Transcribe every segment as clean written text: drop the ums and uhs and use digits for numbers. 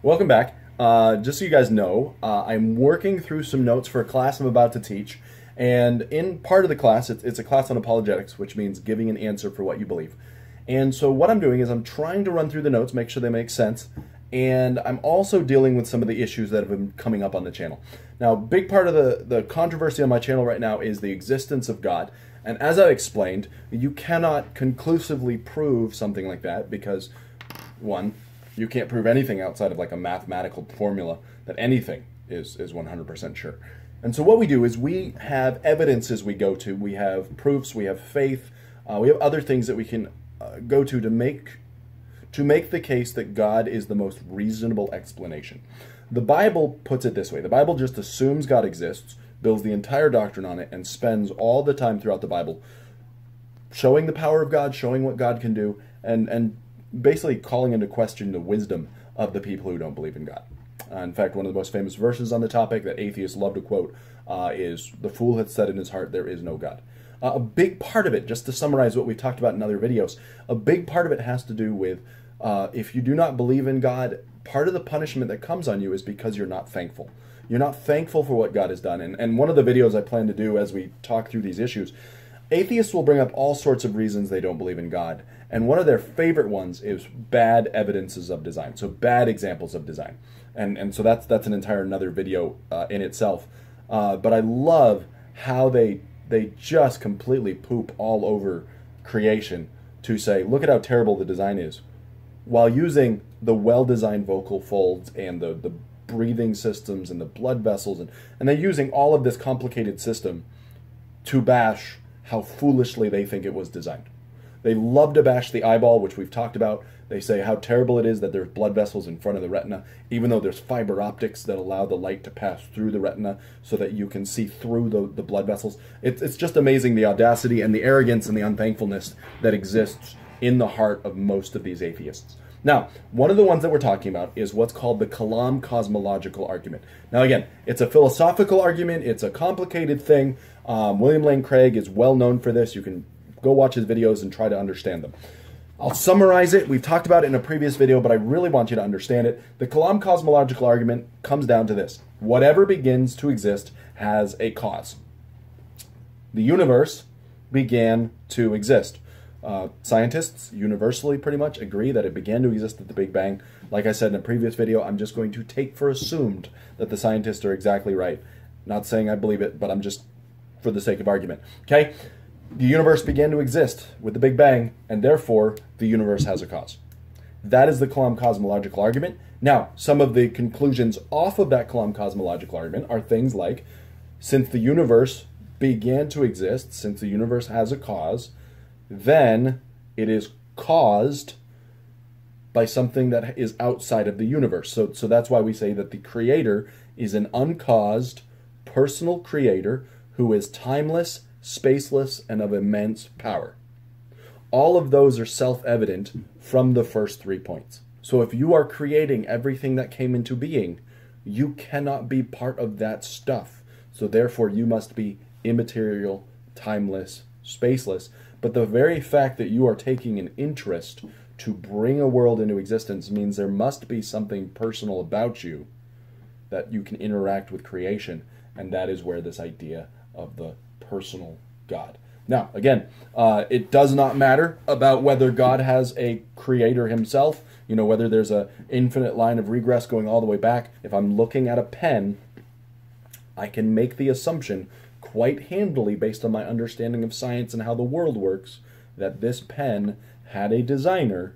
Welcome back. Just so you guys know, I'm working through some notes for a class I'm about to teach, and in part of the class, it's a class on apologetics, which means giving an answer for what you believe. And so what I'm doing is I'm trying to run through the notes, make sure they make sense, and I'm also dealing with some of the issues that have been coming up on the channel. Now, a big part of the controversy on my channel right now is the existence of God, and as I explained, you cannot conclusively prove something like that because, one, you can't prove anything outside of like a mathematical formula that anything is 100% sure. And so what we do is we have evidences we go to, we have proofs, we have faith, we have other things that we can go to make the case that God is the most reasonable explanation. The Bible puts it this way. The Bible just assumes God exists, builds the entire doctrine on it, and spends all the time throughout the Bible showing the power of God, showing what God can do, and basically calling into question the wisdom of the people who don't believe in God. In fact, one of the most famous verses on the topic that atheists love to quote is, "The fool hath said in his heart, there is no God." A big part of it, just to summarize what we've talked about in other videos, a big part of it has to do with if you do not believe in God, part of the punishment that comes on you is because you're not thankful. You're not thankful for what God has done. And one of the videos I plan to do as we talk through these issues, atheists will bring up all sorts of reasons they don't believe in God. And one of their favorite ones is bad evidences of design. So bad examples of design. And so that's an entire another video in itself. But I love how they just completely poop all over creation to say, look at how terrible the design is, while using the well-designed vocal folds and the breathing systems and the blood vessels. And they're using all of this complicated system to bash how foolishly they think it was designed. They love to bash the eyeball, which we've talked about. They say how terrible it is that there's blood vessels in front of the retina, even though there's fiber optics that allow the light to pass through the retina so that you can see through the blood vessels. It's just amazing the audacity and the arrogance and the unthankfulness that exists in the heart of most of these atheists. Now, one of the ones that we're talking about is what's called the Kalam Cosmological Argument. Now again, it's a philosophical argument, it's a complicated thing. William Lane Craig is well known for this. You can go watch his videos and try to understand them. I'll summarize it. We've talked about it in a previous video, but I really want you to understand it. The Kalam Cosmological Argument comes down to this. Whatever begins to exist has a cause. The universe began to exist. Scientists universally pretty much agree that it began to exist at the Big Bang. Like I said in a previous video, I'm just going to take for assumed that the scientists are exactly right. Not saying I believe it, but I'm just for the sake of argument. Okay? The universe began to exist with the Big Bang, and therefore the universe has a cause. That is the Kalam Cosmological Argument. Now, some of the conclusions off of that Kalam Cosmological Argument are things like, since the universe began to exist, since the universe has a cause, then it is caused by something that is outside of the universe. So that's why we say that the creator is an uncaused, personal creator who is timeless, spaceless, and of immense power. All of those are self-evident from the first 3 points. So if you are creating everything that came into being, you cannot be part of that stuff. So therefore you must be immaterial, timeless, spaceless. But the very fact that you are taking an interest to bring a world into existence means there must be something personal about you that you can interact with creation. And that is where this idea of the personal God. Now, again, it does not matter about whether God has a creator himself, you know, whether there's an infinite line of regress going all the way back. If I'm looking at a pen, I can make the assumption quite handily based on my understanding of science and how the world works that this pen had a designer.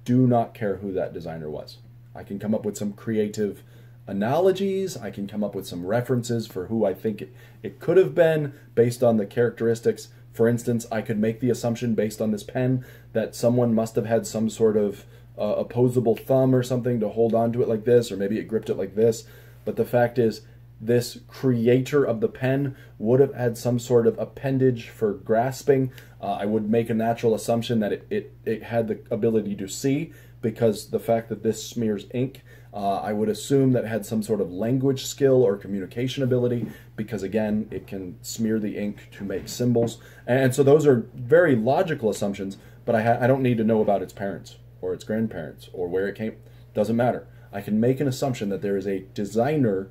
Do not care who that designer was. I can come up with some creative analogies, I can come up with some references for who I think it could have been based on the characteristics. For instance, I could make the assumption based on this pen that someone must have had some sort of opposable thumb or something to hold on to it like this, or maybe it gripped it like this. But the fact is, this creator of the pen would have had some sort of appendage for grasping. I would make a natural assumption that it had the ability to see, because the fact that this smears ink, I would assume that it had some sort of language skill or communication ability, because again, it can smear the ink to make symbols. And so those are very logical assumptions, but I don't need to know about its parents or its grandparents or where it came. Doesn't matter. I can make an assumption that there is a designer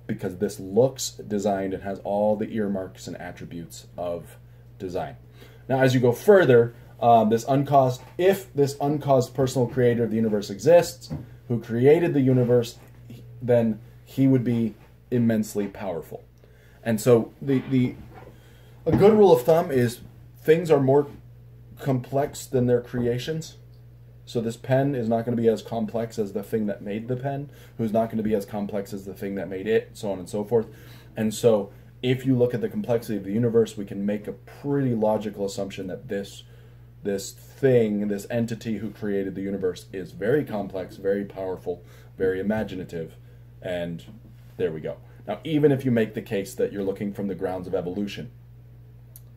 because this looks designed and has all the earmarks and attributes of design. Now, as you go further, if this uncaused personal creator of the universe exists, who created the universe, then he would be immensely powerful. And so a good rule of thumb is things are more complex than their creations. So this pen is not going to be as complex as the thing that made the pen, who's not going to be as complex as the thing that made it, so on and so forth. And so if you look at the complexity of the universe, we can make a pretty logical assumption that this thing, this entity who created the universe is very complex, very powerful, very imaginative, and there we go. Now, even if you make the case that you're looking from the grounds of evolution,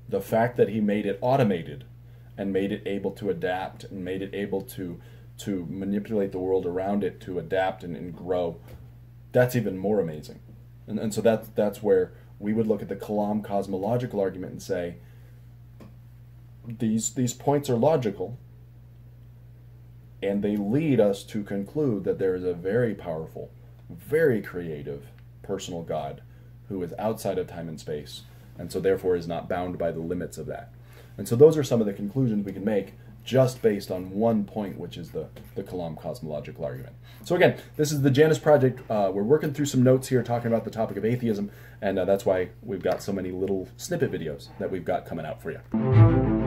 the fact that he made it automated and made it able to adapt and made it able to manipulate the world around it to adapt and grow, that's even more amazing. And so that's where we would look at the Kalam cosmological argument and say, these points are logical, and they lead us to conclude that there is a very powerful, very creative, personal God who is outside of time and space, and so therefore is not bound by the limits of that. And so those are some of the conclusions we can make just based on one point, which is the Kalam cosmological argument. So again, this is the Janus Project. We're working through some notes here talking about the topic of atheism, and that's why we've got so many little snippet videos that we've got coming out for you.